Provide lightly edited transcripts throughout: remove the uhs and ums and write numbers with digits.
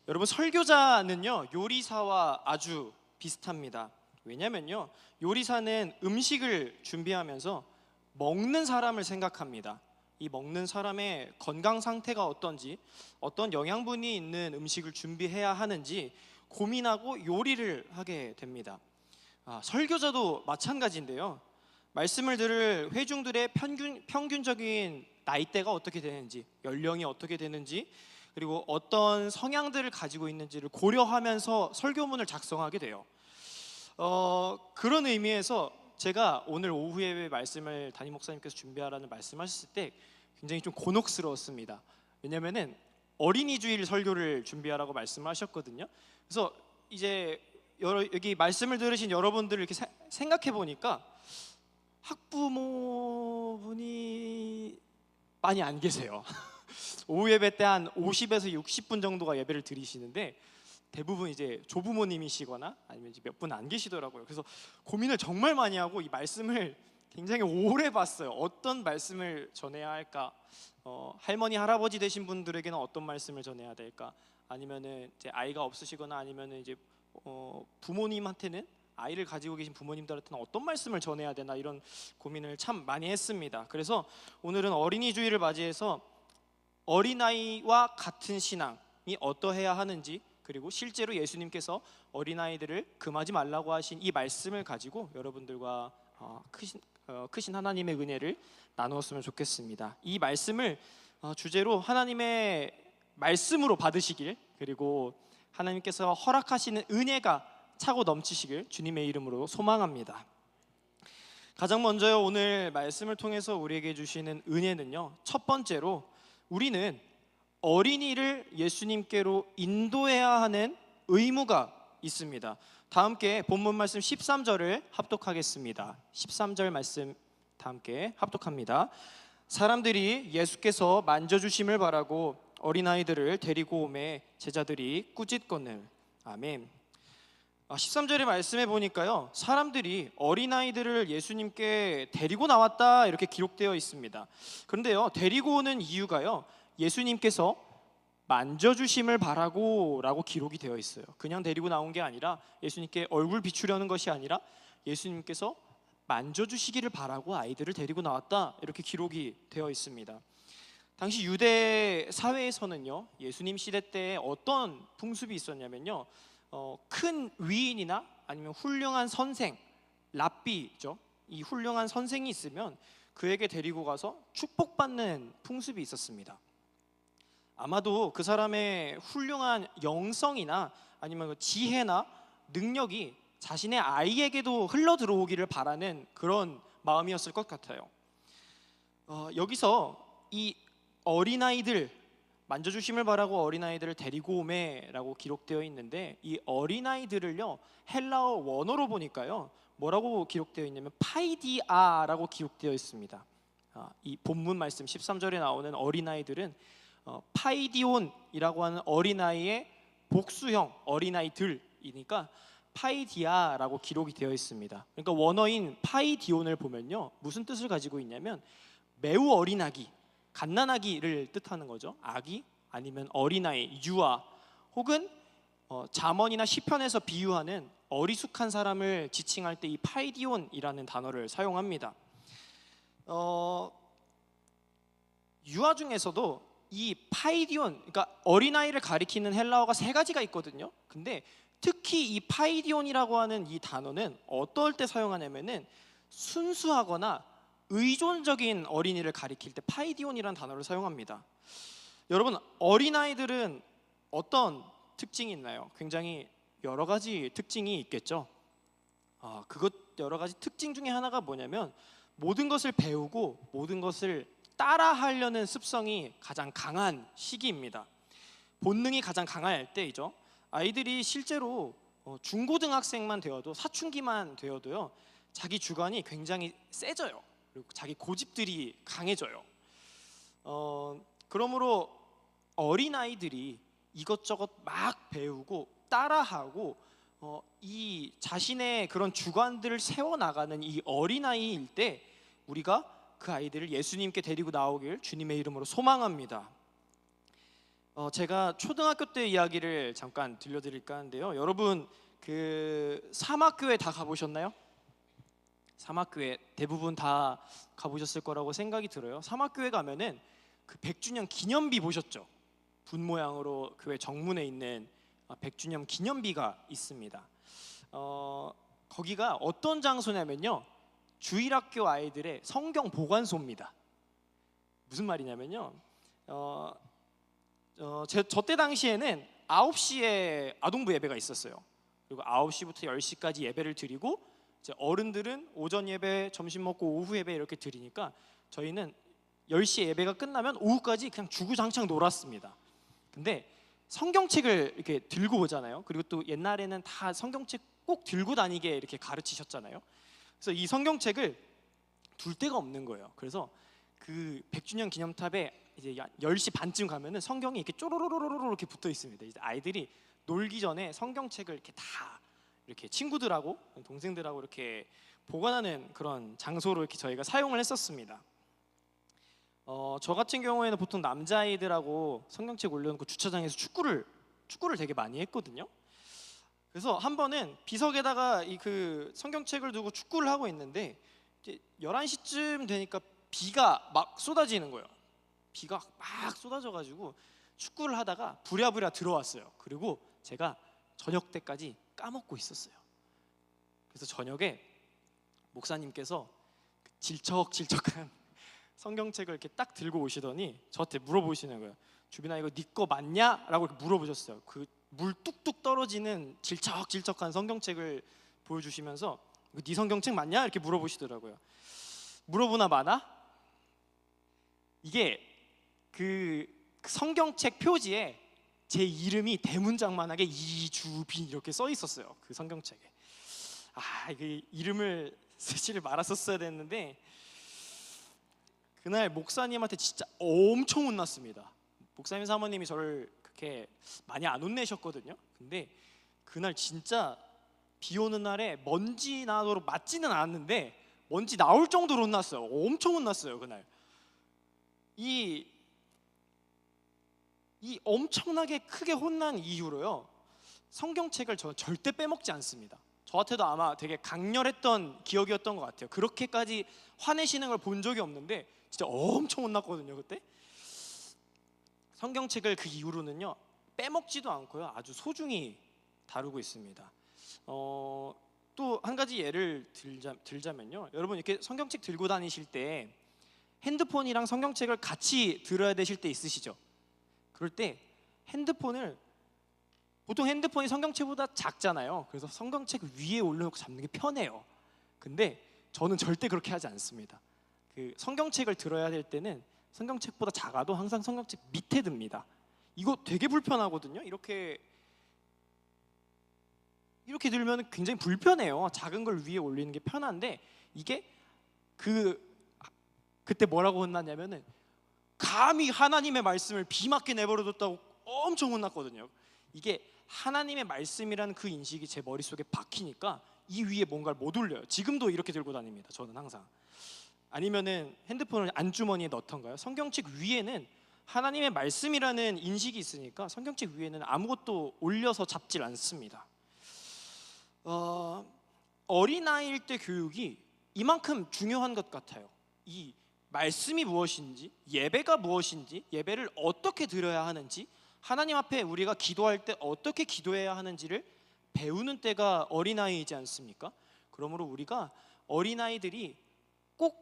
여러분, 설교자는요 요리사와 아주 비슷합니다. 왜냐면요, 요리사는 음식을 준비하면서 먹는 사람을 생각합니다. 이 먹는 사람의 건강 상태가 어떤지, 어떤 영양분이 있는 음식을 준비해야 하는지 고민하고 요리를 하게 됩니다. 설교자도 마찬가지인데요, 말씀을 들을 회중들의 평균적인 나이대가 어떻게 되는지, 연령이 어떻게 되는지, 그리고 어떤 성향들을 가지고 있는지를 고려하면서 설교문을 작성하게 돼요. 그런 의미에서 제가 오늘 오후에 말씀을 담임 목사님께서 준비하라는 말씀하셨을 때 굉장히 좀 곤혹스러웠습니다. 왜냐면은 어린이 주일 설교를 준비하라고 말씀하셨거든요. 그래서 이제 여기 말씀을 들으신 여러분들을 이렇게 생각해 보니까 학부모분이 많이 안 계세요. 오후 예배 때 한 50에서 60분 정도가 예배를 드리시는데 대부분 이제 조부모님이시거나 아니면 이제 몇 분 안 계시더라고요. 그래서 고민을 정말 많이 하고 이 말씀을 굉장히 오래 봤어요. 어떤 말씀을 전해야 할까? 할머니 할아버지 되신 분들에게는 어떤 말씀을 전해야 될까? 아니면은 이제 아이가 없으시거나 아니면은 이제 부모님한테는, 아이를 가지고 계신 부모님들한테는 어떤 말씀을 전해야 되나, 이런 고민을 참 많이 했습니다. 그래서 오늘은 어린이 주일을 맞이해서 어린아이와 같은 신앙이 어떠해야 하는지, 그리고 실제로 예수님께서 어린아이들을 금하지 말라고 하신 이 말씀을 가지고 여러분들과 크신 하나님의 은혜를 나누었으면 좋겠습니다. 이 말씀을 주제로 하나님의 말씀으로 받으시길, 그리고 하나님께서 허락하시는 은혜가 차고 넘치시길 주님의 이름으로 소망합니다. 가장 먼저요, 오늘 말씀을 통해서 우리에게 주시는 은혜는요, 첫 번째로 우리는 어린이를 예수님께로 인도해야 하는 의무가 있습니다. 다 함께 본문 말씀 13절을 합독하겠습니다. 13절 말씀 다 함께 합독합니다. 사람들이 예수께서 만져주심을 바라고 어린아이들을 데리고 오매 제자들이 꾸짖거늘. 아멘. 13절의 말씀에 보니까요, 사람들이 어린아이들을 예수님께 데리고 나왔다 이렇게 기록되어 있습니다. 그런데요, 데리고 오는 이유가요, 예수님께서 만져주심을 바라고 라고 기록이 되어 있어요. 그냥 데리고 나온 게 아니라, 예수님께 얼굴 비추려는 것이 아니라 예수님께서 만져주시기를 바라고 아이들을 데리고 나왔다 이렇게 기록이 되어 있습니다. 당시 유대 사회에서는요, 예수님 시대 때 어떤 풍습이 있었냐면요, 큰 위인이나 아니면 훌륭한 선생, 랍비죠, 이 훌륭한 선생이 있으면 그에게 데리고 가서 축복받는 풍습이 있었습니다. 아마도 그 사람의 훌륭한 영성이나 아니면 그 지혜나 능력이 자신의 아이에게도 흘러 들어오기를 바라는 그런 마음이었을 것 같아요. 여기서 이 어린아이들, 만져주심을 바라고 어린아이들을 데리고 오매라고 기록되어 있는데, 이 어린아이들을요, 헬라어 원어로 보니까요, 뭐라고 기록되어 있냐면 파이디아라고 기록되어 있습니다. 이 본문 말씀 13절에 나오는 어린아이들은 파이디온이라고 하는 어린아이의 복수형 어린아이들이니까 파이디아라고 기록이 되어 있습니다. 그러니까 원어인 파이디온을 보면요, 무슨 뜻을 가지고 있냐면 매우 어린 아기, 갓난아기를 뜻하는 거죠. 아기 아니면 어린아이, 유아, 혹은 잠언이나 시편에서 비유하는 어리숙한 사람을 지칭할 때 이 파이디온이라는 단어를 사용합니다. 유아 중에서도 이 파이디온, 그러니까 어린아이를 가리키는 헬라어가 세 가지가 있거든요. 근데 특히 이 파이디온이라고 하는 이 단어는 어떨 때 사용하냐면은 순수하거나 의존적인 어린이를 가리킬 때 파이디온이라는 단어를 사용합니다. 여러분, 어린아이들은 어떤 특징이 있나요? 굉장히 여러 가지 특징이 있겠죠. 그것 여러 가지 특징 중에 하나가 뭐냐면 모든 것을 배우고 모든 것을 따라하려는 습성이 가장 강한 시기입니다. 본능이 가장 강할 때이죠. 아이들이 실제로 중고등학생만 되어도, 사춘기만 되어도요, 자기 주관이 굉장히 세져요. 그리고 자기 고집들이 강해져요. 그러므로 어린아이들이 이것저것 막 배우고 따라하고 이 자신의 그런 주관들을 세워나가는 이 어린아이일 때 우리가 그 아이들을 예수님께 데리고 나오길 주님의 이름으로 소망합니다. 제가 초등학교 때 이야기를 잠깐 들려드릴까 하는데요. 여러분 그 사막교회 다 가보셨나요? 사막교회 대부분 다 가보셨을 거라고 생각이 들어요. 사막교회 가면은 그 100주년 기념비 보셨죠? 분 모양으로 교회 정문에 있는 100주년 기념비가 있습니다. 거기가 어떤 장소냐면요, 주일학교 아이들의 성경 보관소입니다. 무슨 말이냐면요, 저 때 당시에는 9시에 아동부 예배가 있었어요. 그리고 9시부터 10시까지 예배를 드리고, 이제 어른들은 오전 예배, 점심 먹고 오후 예배 이렇게 드리니까 저희는 10시에 예배가 끝나면 오후까지 그냥 주구장창 놀았습니다. 근데 성경책을 이렇게 들고 오잖아요. 그리고 또 옛날에는 다 성경책 꼭 들고 다니게 이렇게 가르치셨잖아요. 그래서 이 성경책을 둘 데가 없는 거예요. 그래서 그 100주년 기념탑에 이제 10시 반쯤 가면은 성경이 이렇게 쪼로로로로 이렇게 붙어 있습니다. 이제 아이들이 놀기 전에 성경책을 이렇게 다 이렇게 친구들하고 동생들하고 이렇게 보관하는 그런 장소로 이렇게 저희가 사용을 했었습니다. 저 같은 경우에는 보통 남자아이들하고 성경책 올려놓고 주차장에서 축구를 되게 많이 했거든요. 그래서 한 번은 비석에다가 이 그 성경책을 두고 축구를 하고 있는데 이제 11시쯤 되니까 비가 막 쏟아지는 거예요. 비가 막 쏟아져가지고 축구를 하다가 부랴부랴 들어왔어요. 그리고 제가 저녁 때까지 까먹고 있었어요. 그래서 저녁에 목사님께서 질척질척한 성경책을 이렇게 딱 들고 오시더니 저한테 물어보시는 거예요. 주빈아, 이거 네 거 맞냐? 라고 이렇게 물어보셨어요. 그 물 뚝뚝 떨어지는 질척질척한 성경책을 보여주시면서 이거 네 성경책 맞냐? 이렇게 물어보시더라고요. 물어보나 마나 이게 그 성경책 표지에 제 이름이 대문짝만하게 이주빈 이렇게 써 있었어요. 그 성경책에. 이게 이름을 쓰지를 말았었어야 됐는데 그날 목사님한테 진짜 엄청 혼났습니다. 목사님 사모님이 저를 그렇게 많이 안 혼내셨거든요. 근데 그날 진짜 비 오는 날에 먼지 나도록 맞지는 않았는데 먼지 나올 정도로 혼났어요. 엄청 혼났어요 그날. 이 엄청나게 크게 혼난 이유로요, 성경책을 저 절대 빼먹지 않습니다. 저한테도 아마 되게 강렬했던 기억이었던 것 같아요. 그렇게까지 화내시는 걸 본 적이 없는데 진짜 엄청 혼났거든요 그때. 성경책을 그 이후로는요 빼먹지도 않고요 아주 소중히 다루고 있습니다. 또 한 가지 예를 들자면요, 여러분 이렇게 성경책 들고 다니실 때 핸드폰이랑 성경책을 같이 들어야 되실 때 있으시죠? 그럴 때 보통 핸드폰이 성경책보다 작잖아요. 그래서 성경책 위에 올려놓고 잡는 게 편해요. 근데 저는 절대 그렇게 하지 않습니다. 그 성경책을 들어야 될 때는 성경책보다 작아도 항상 성경책 밑에 듭니다. 이거 되게 불편하거든요. 이렇게 들면 굉장히 불편해요. 작은 걸 위에 올리는 게 편한데 이게 그때 뭐라고 혼났냐면은 감히 하나님의 말씀을 비 맞게 내버려뒀다고 엄청 혼났거든요. 이게 하나님의 말씀이라는 그 인식이 제 머릿속에 박히니까 이 위에 뭔가를 못 올려요. 지금도 이렇게 들고 다닙니다. 저는 항상. 아니면은 핸드폰을 안주머니에 넣던가요. 성경책 위에는 하나님의 말씀이라는 인식이 있으니까 성경책 위에는 아무것도 올려서 잡질 않습니다. 어린아이일 때 교육이 이만큼 중요한 것 같아요. 이 말씀이 무엇인지, 예배가 무엇인지, 예배를 어떻게 드려야 하는지, 하나님 앞에 우리가 기도할 때 어떻게 기도해야 하는지를 배우는 때가 어린아이이지 않습니까? 그러므로 우리가 어린아이들이 꼭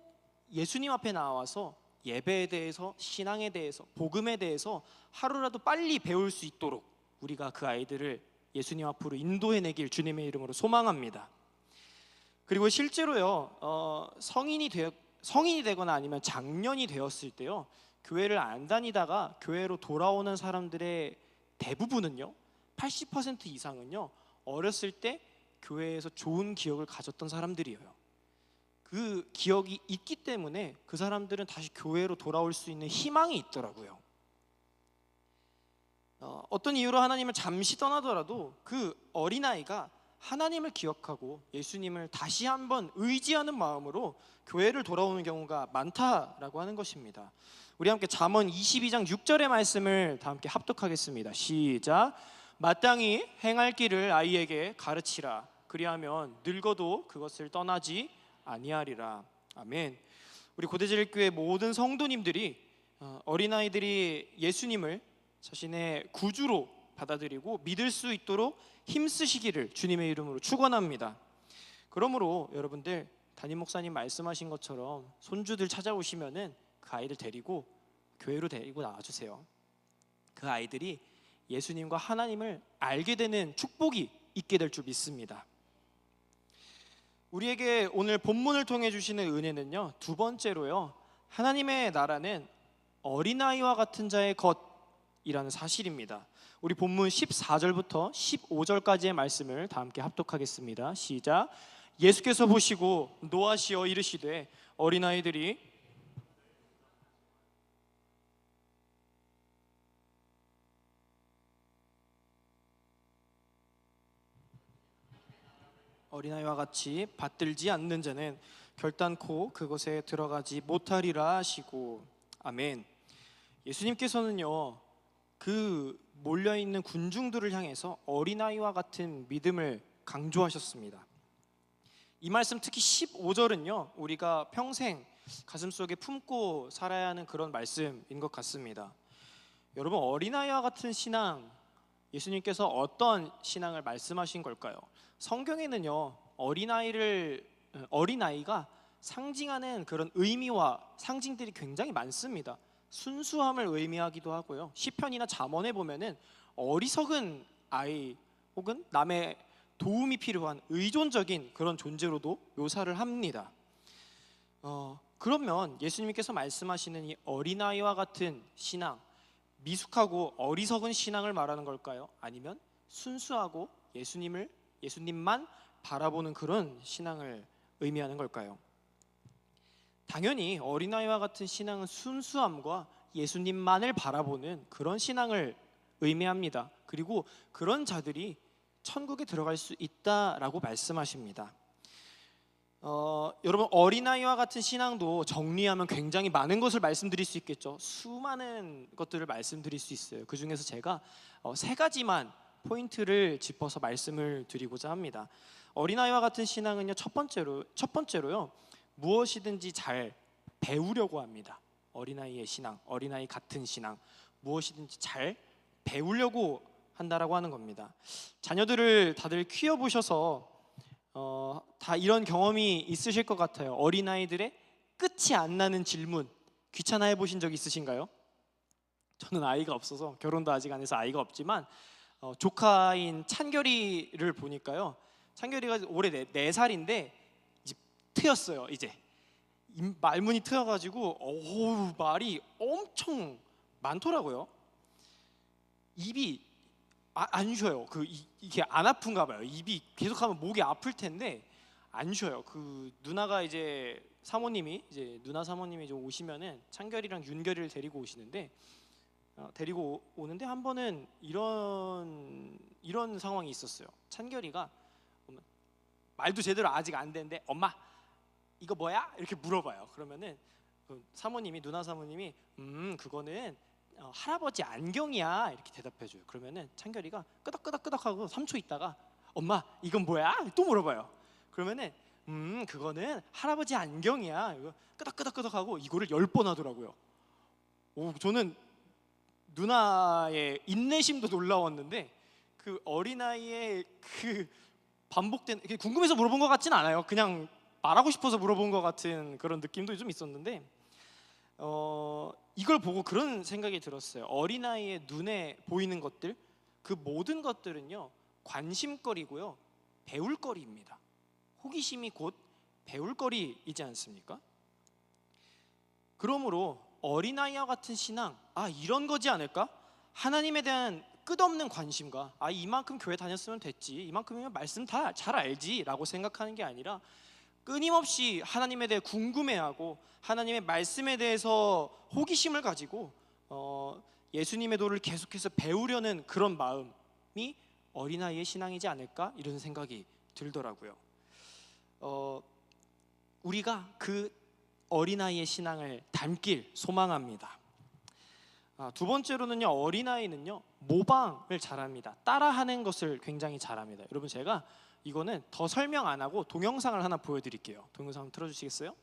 예수님 앞에 나와서 예배에 대해서, 신앙에 대해서, 복음에 대해서 하루라도 빨리 배울 수 있도록 우리가 그 아이들을 예수님 앞으로 인도해내길 주님의 이름으로 소망합니다. 그리고 실제로요, 성인이 되거나 아니면 장년이 되었을 때요, 교회를 안 다니다가 교회로 돌아오는 사람들의 대부분은요, 80% 이상은요, 어렸을 때 교회에서 좋은 기억을 가졌던 사람들이에요. 그 기억이 있기 때문에 그 사람들은 다시 교회로 돌아올 수 있는 희망이 있더라고요. 어떤 이유로 하나님을 잠시 떠나더라도 그 어린아이가 하나님을 기억하고 예수님을 다시 한번 의지하는 마음으로 교회를 돌아오는 경우가 많다라고 하는 것입니다. 우리 함께 잠언 22장 6절의 말씀을 다 함께 합독하겠습니다. 시작. 마땅히 행할 길을 아이에게 가르치라. 그리하면 늙어도 그것을 떠나지 아니하리라. 아멘. 우리 고대제일교회 모든 성도님들이 어린아이들이 예수님을 자신의 구주로 받아들이고 믿을 수 있도록 힘쓰시기를 주님의 이름으로 축원합니다. 그러므로 여러분들 담임 목사님 말씀하신 것처럼 손주들 찾아오시면은 그 아이들 데리고 교회로 데리고 나와주세요. 그 아이들이 예수님과 하나님을 알게 되는 축복이 있게 될 줄 믿습니다. 우리에게 오늘 본문을 통해 주시는 은혜는요, 두 번째로요, 하나님의 나라는 어린아이와 같은 자의 것이라는 사실입니다. 우리 본문 14절부터 15절까지의 말씀을 다 함께 합독하겠습니다. 시작. 예수께서 보시고 노하시어 이르시되 어린아이들이 어린아이와 같이 받들지 않는 자는 결단코 그것에 들어가지 못하리라 하시고. 아멘. 예수님께서는요, 그 몰려있는 군중들을 향해서 어린아이와 같은 믿음을 강조하셨습니다. 이 말씀 특히 15절은요, 우리가 평생 가슴속에 품고 살아야 하는 그런 말씀인 것 같습니다. 여러분, 어린아이와 같은 신앙, 예수님께서 어떤 신앙을 말씀하신 걸까요? 성경에는요, 어린아이가 상징하는 그런 의미와 상징들이 굉장히 많습니다. 순수함을 의미하기도 하고요, 시편이나 잠언에 보면은 어리석은 아이 혹은 남의 도움이 필요한 의존적인 그런 존재로도 묘사를 합니다. 그러면 예수님께서 말씀하시는 이 어린아이와 같은 신앙, 미숙하고 어리석은 신앙을 말하는 걸까요? 아니면 순수하고 예수님만 바라보는 그런 신앙을 의미하는 걸까요? 당연히 어린아이와 같은 신앙은 순수함과 예수님만을 바라보는 그런 신앙을 의미합니다. 그리고 그런 자들이 천국에 들어갈 수 있다라고 말씀하십니다. 여러분, 어린아이와 같은 신앙도 정리하면 굉장히 많은 것을 말씀드릴 수 있겠죠. 수많은 것들을 말씀드릴 수 있어요. 그 중에서 제가 세 가지만 포인트를 짚어서 말씀을 드리고자 합니다. 어린아이와 같은 신앙은요, 첫 번째로요, 무엇이든지 잘 배우려고 합니다. 어린아이의 신앙, 어린아이 같은 신앙, 무엇이든지 잘 배우려고 한다라고 하는 겁니다. 자녀들을 다들 키워보셔서 다 이런 경험이 있으실 것 같아요. 어린아이들의 끝이 안 나는 질문, 귀찮아해 보신 적 있으신가요? 저는 아이가 없어서, 결혼도 아직 안 해서 아이가 없지만 조카인 찬결이를 보니까요, 찬결이가 올해 4살인데 이제 트였어요. 이제 말문이 트여가지고 말이 엄청 많더라고요. 입이 안 쉬어요. 이게 안 아픈가 봐요. 입이 계속하면 목이 아플 텐데 안 쉬어요. 그 누나가 이제 누나 사모님이 좀 오시면은 창결이랑 윤결이를 데리고 오시는데 데리고 오는데 한 번은 이런 상황이 있었어요. 찬결이가 말도 제대로 아직 안 되는데 엄마 이거 뭐야? 이렇게 물어봐요. 그러면은 누나 사모님이 그거는 할아버지 안경이야 이렇게 대답해줘요. 그러면은 창결이가 끄덕끄덕끄덕하고 3초 있다가 엄마 이건 뭐야? 또 물어봐요. 그러면은 그거는 할아버지 안경이야. 이거 끄덕끄덕끄덕하고 이거를 10번 하더라고요. 저는 누나의 인내심도 놀라웠는데 그 어린아이의 그 반복된, 궁금해서 물어본 것 같진 않아요. 그냥 말하고 싶어서 물어본 것 같은 그런 느낌도 좀 있었는데 이걸 보고 그런 생각이 들었어요. 어린아이의 눈에 보이는 것들, 그 모든 것들은요 관심거리고요, 배울거리입니다. 호기심이 곧 배울거리이지 않습니까? 그러므로 어린아이와 같은 신앙, 이런 거지 않을까? 하나님에 대한 끝없는 관심과 이만큼 교회 다녔으면 됐지, 이만큼이면 말씀 다 잘 알지 라고 생각하는 게 아니라 끊임없이 하나님에 대해 궁금해하고 하나님의 말씀에 대해서 호기심을 가지고 예수님의 도를 계속해서 배우려는 그런 마음이 어린아이의 신앙이지 않을까, 이런 생각이 들더라고요. 우리가 그 어린아이의 신앙을 닮길 소망합니다. 두 번째로는요, 어린아이는요 모방을 잘합니다. 따라하는 것을 굉장히 잘합니다. 여러분, 제가 이거는 더 설명 안 하고 동영상을 하나 보여드릴게요. 동영상 한번 틀어주시겠어요?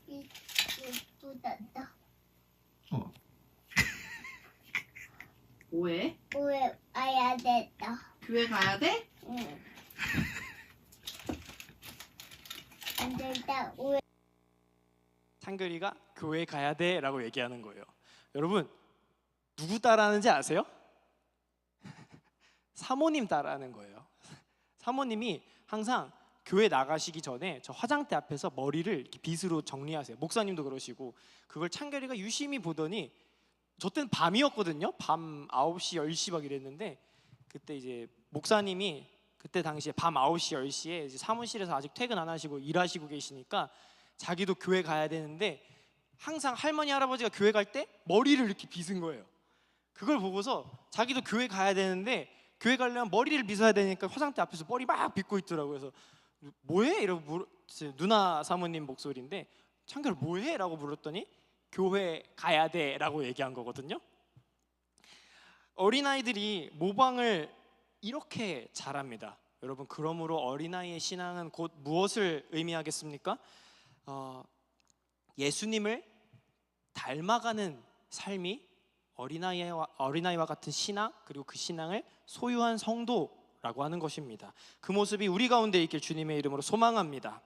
예쁘다. 뭐해? 교회 가야 됐다. 교회 가야 돼? 응. 안 된다. 왜? 창결이가 교회 가야 돼 라고 얘기하는 거예요. 여러분, 누구 따라하는지 아세요? 사모님 따라하는 거예요. 사모님이 항상 교회 나가시기 전에 저 화장대 앞에서 머리를 이렇게 빗으로 정리하세요. 목사님도 그러시고. 그걸 창결이가 유심히 보더니, 저 때는 밤이었거든요. 밤 9시, 10시 막 이랬는데, 그때 이제 목사님이 그때 당시에 밤 9시, 10시에 이제 사무실에서 아직 퇴근 안 하시고 일하시고 계시니까 자기도 교회 가야 되는데, 항상 할머니, 할아버지가 교회 갈 때 머리를 이렇게 빗은 거예요. 그걸 보고서 자기도 교회 가야 되는데, 교회 가려면 머리를 빗어야 되니까 화장대 앞에서 머리 막 빗고 있더라고요. 그래서 뭐해? 이러고 누나 사모님 목소리인데, 창결 뭐해? 라고 물었더니 교회 가야 돼 라고 얘기한 거거든요. 어린아이들이 모방을 이렇게 잘합니다. 여러분, 그러므로 어린아이의 신앙은 곧 무엇을 의미하겠습니까? 예수님을 닮아가는 삶이 어린아이와 같은 신앙, 그리고 그 신앙을 소유한 성도라고 하는 것입니다. 그 모습이 우리 가운데 있길 주님의 이름으로 소망합니다.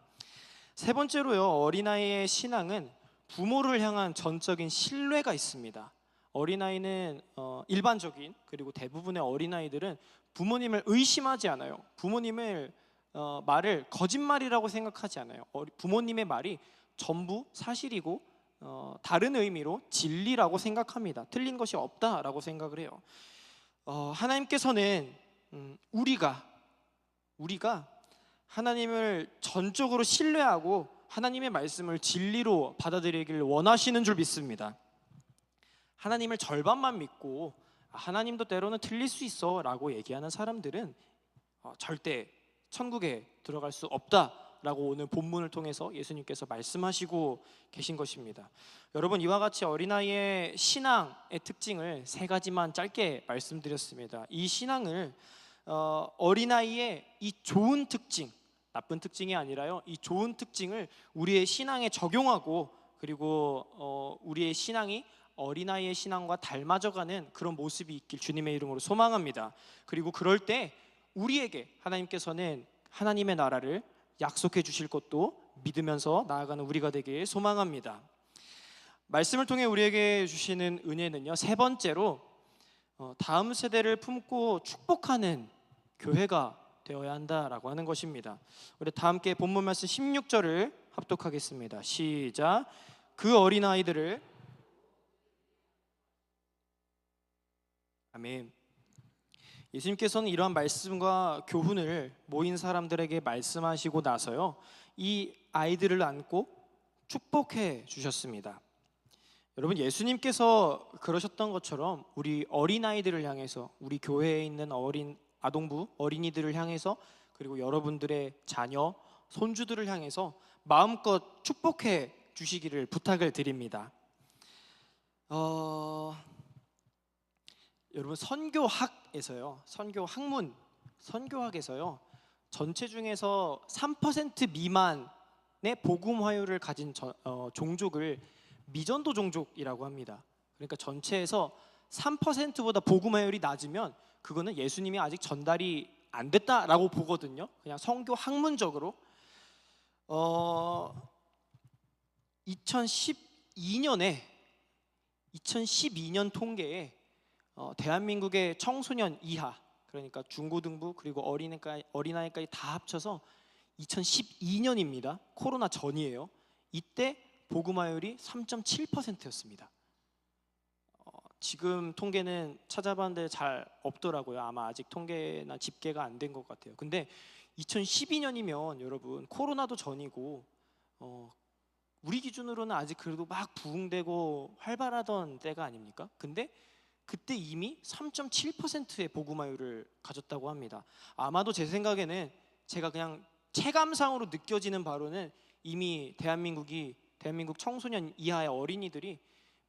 세 번째로요, 어린아이의 신앙은 부모를 향한 전적인 신뢰가 있습니다. 어린아이는 일반적인, 그리고 대부분의 어린아이들은 부모님을 의심하지 않아요. 부모님을 말을 거짓말이라고 생각하지 않아요. 부모님의 말이 전부 사실이고 다른 의미로 진리라고 생각합니다. 틀린 것이 없다라고 생각을 해요. 하나님께서는 우리가 하나님을 전적으로 신뢰하고 하나님의 말씀을 진리로 받아들이기를 원하시는 줄 믿습니다. 하나님을 절반만 믿고 하나님도 때로는 틀릴 수 있어 라고 얘기하는 사람들은 절대 천국에 들어갈 수 없다라고 오늘 본문을 통해서 예수님께서 말씀하시고 계신 것입니다. 여러분, 이와 같이 어린아이의 신앙의 특징을 세 가지만 짧게 말씀드렸습니다. 이 신앙을 어린아이의 이 좋은 특징, 나쁜 특징이 아니라요, 이 좋은 특징을 우리의 신앙에 적용하고, 그리고 우리의 신앙이 어린아이의 신앙과 닮아져가는 그런 모습이 있길 주님의 이름으로 소망합니다. 그리고 그럴 때 우리에게 하나님께서는 하나님의 나라를 약속해 주실 것도 믿으면서 나아가는 우리가 되길 소망합니다. 말씀을 통해 우리에게 주시는 은혜는요, 세 번째로 다음 세대를 품고 축복하는 교회가 되어야 한다라고 하는 것입니다. 우리 다 함께 본문 말씀 16절을 합독하겠습니다. 시작. 그 어린아이들을, 아멘. 예수님께서는 이러한 말씀과 교훈을 모인 사람들에게 말씀하시고 나서요, 이 아이들을 안고 축복해 주셨습니다. 여러분, 예수님께서 그러셨던 것처럼 우리 어린아이들을 향해서, 우리 교회에 있는 아동부, 어린이들을 향해서, 그리고 여러분들의 자녀, 손주들을 향해서 마음껏 축복해 주시기를 부탁을 드립니다. 여러분, 선교학에서요, 선교학에서요, 전체 중에서 3% 미만의 복음 화요를 가진 종족을 미전도 종족이라고 합니다. 그러니까 전체에서 3%보다 복음 화요율이 낮으면 그거는 예수님이 아직 전달이 안 됐다라고 보거든요. 그냥 선교 학문적으로. 2012년 통계에 대한민국의 청소년 이하, 그러니까 중고등부 그리고 어린아이까지 다 합쳐서 2012년입니다. 코로나 전이에요. 이때 복음화율이 3.7%였습니다. 지금 통계는 찾아봤는데 잘 없더라고요. 아마 아직 통계나 집계가 안 된 것 같아요. 근데 2012년이면 여러분, 코로나도 전이고 우리 기준으로는 아직 그래도 막 부흥되고 활발하던 때가 아닙니까? 근데 그때 이미 3.7%의 복음화율을 가졌다고 합니다. 아마도 제 생각에는, 제가 그냥 체감상으로 느껴지는 바로는 이미 대한민국이 대한민국 청소년 이하의 어린이들이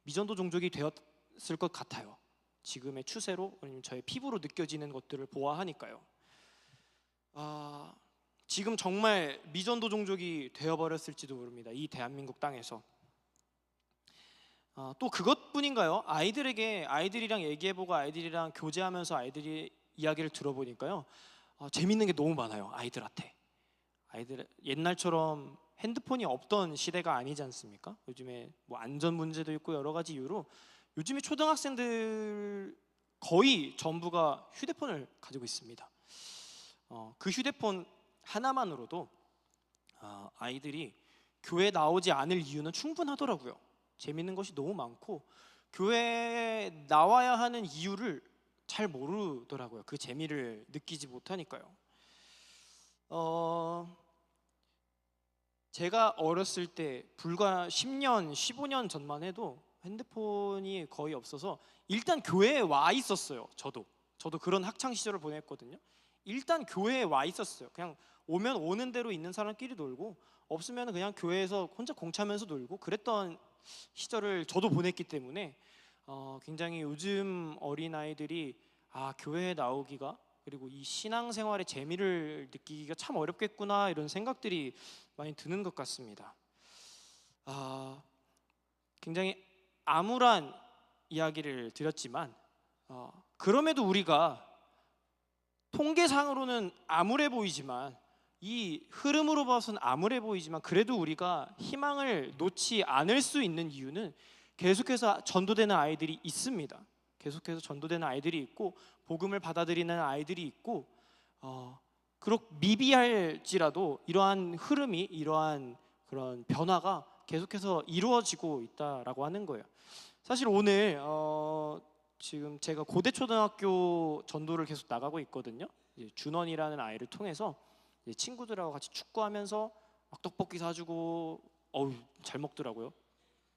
미전도 종족이 되었을 것 같아요. 지금의 추세로, 아니면 저의 피부로 느껴지는 것들을 보아하니까요. 지금 정말 미전도 종족이 되어버렸을지도 모릅니다. 이 대한민국 땅에서. 또 그것뿐인가요? 아이들이랑 얘기해보고 아이들이랑 교제하면서 아이들이 이야기를 들어보니까요, 재밌는 게 너무 많아요. 아이들 옛날처럼 핸드폰이 없던 시대가 아니지 않습니까? 요즘에 뭐 안전 문제도 있고 여러 가지 이유로 요즘에 초등학생들 거의 전부가 휴대폰을 가지고 있습니다. 그 휴대폰 하나만으로도 아이들이 교회에 나오지 않을 이유는 충분하더라고요. 재밌는 것이 너무 많고 교회에 나와야 하는 이유를 잘 모르더라고요. 그 재미를 느끼지 못하니까요. 제가 어렸을 때 불과 10년, 15년 전만 해도 핸드폰이 거의 없어서 일단 교회에 와 있었어요. 저도 그런 학창 시절을 보냈거든요. 일단 교회에 와 있었어요. 그냥 오면 오는 대로 있는 사람끼리 놀고, 없으면 그냥 교회에서 혼자 공차면서 놀고 그랬던 시절을 저도 보냈기 때문에 굉장히 요즘 어린아이들이 교회에 나오기가, 그리고 이 신앙생활의 재미를 느끼기가 참 어렵겠구나, 이런 생각들이 많이 드는 것 같습니다. 굉장히 암울한 이야기를 드렸지만 그럼에도 우리가 통계상으로는 암울해 보이지만, 이 흐름으로 봐서는 암울해 보이지만, 그래도 우리가 희망을 놓지 않을 수 있는 이유는 계속해서 전도되는 아이들이 있습니다. 계속해서 전도되는 아이들이 있고 복음을 받아들이는 아이들이 있고, 그렇게 미비할지라도 이러한 흐름이, 이러한 그런 변화가 계속해서 이루어지고 있다라고 하는 거예요. 사실 오늘 지금 제가 고대초등학교 전도를 계속 나가고 있거든요. 준원이라는 아이를 통해서 친구들하고 같이 축구하면서 막 떡볶이 사주고, 잘 먹더라고요.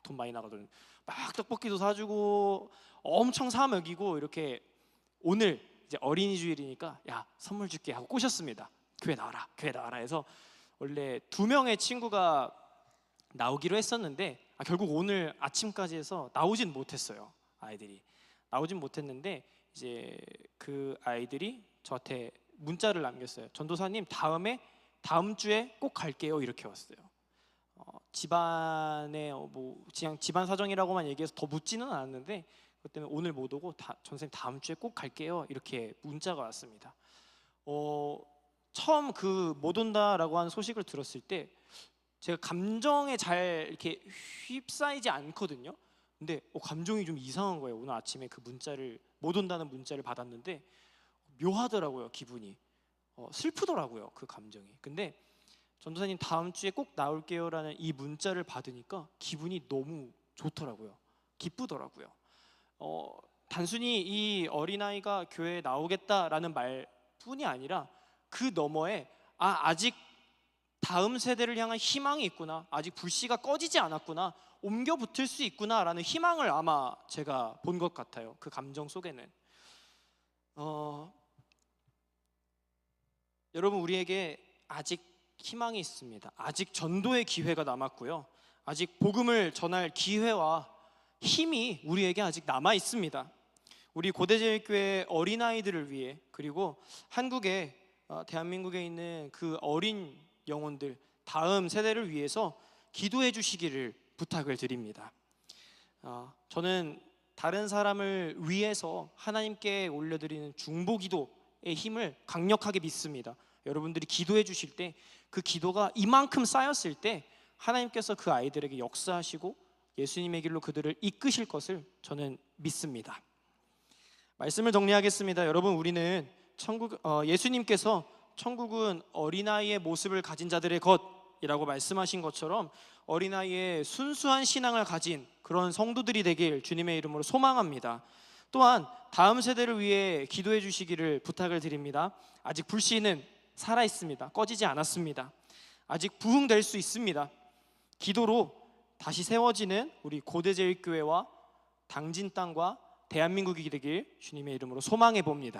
돈 많이 나가더니 막 떡볶이도 사주고 엄청 사 먹이고, 이렇게 오늘 이제 어린이 주일이니까 야, 선물 줄게 하고 꼬셨습니다. 교회 나와라 해서 원래 2명의 친구가 나오기로 했었는데 결국 오늘 아침까지 해서 나오진 못했어요. 아이들이 나오진 못했는데, 이제 그 아이들이 저한테 문자를 남겼어요. 전도사님, 다음 주에 꼭 갈게요, 이렇게 왔어요. 집안에 그냥 집안 사정이라고만 얘기해서 더 묻지는 않았는데, 그것 때문에 오늘 못 오고 전선생님 다음 주에 꼭 갈게요, 이렇게 문자가 왔습니다. 처음 그 못 온다라고 하는 소식을 들었을 때 제가 감정에 잘 이렇게 휩싸이지 않거든요. 근데 감정이 좀 이상한 거예요. 오늘 아침에 그 문자를, 못 온다는 문자를 받았는데 묘하더라고요. 기분이 슬프더라고요, 그 감정이. 근데 전도사님 다음 주에 꼭 나올게요라는 이 문자를 받으니까 기분이 너무 좋더라고요. 기쁘더라고요. 단순히 이 어린아이가 교회에 나오겠다라는 말뿐이 아니라 그 너머에 아직 다음 세대를 향한 희망이 있구나, 아직 불씨가 꺼지지 않았구나, 옮겨 붙을 수 있구나라는 희망을 아마 제가 본 것 같아요. 그 감정 속에는 여러분, 우리에게 아직 희망이 있습니다. 아직 전도의 기회가 남았고요. 아직 복음을 전할 기회와 힘이 우리에게 아직 남아 있습니다. 우리 고대제일교회 어린아이들을 위해, 그리고 한국에, 대한민국에 있는 그 어린 영혼들, 다음 세대를 위해서 기도해 주시기를 부탁을 드립니다. 저는 다른 사람을 위해서 하나님께 올려드리는 중보기도의 힘을 강력하게 믿습니다. 여러분들이 기도해 주실 때 그 기도가 이만큼 쌓였을 때 하나님께서 그 아이들에게 역사하시고 예수님의 길로 그들을 이끄실 것을 저는 믿습니다. 말씀을 정리하겠습니다. 여러분, 우리는 예수님께서 천국은 어린아이의 모습을 가진 자들의 것이라고 말씀하신 것처럼 어린아이의 순수한 신앙을 가진 그런 성도들이 되길 주님의 이름으로 소망합니다. 또한 다음 세대를 위해 기도해 주시기를 부탁을 드립니다. 아직 불씨는 살아있습니다. 꺼지지 않았습니다. 아직 부흥될 수 있습니다. 기도로 다시 세워지는 우리 고대제일교회와 당진 땅과 대한민국이 되길 주님의 이름으로 소망해 봅니다.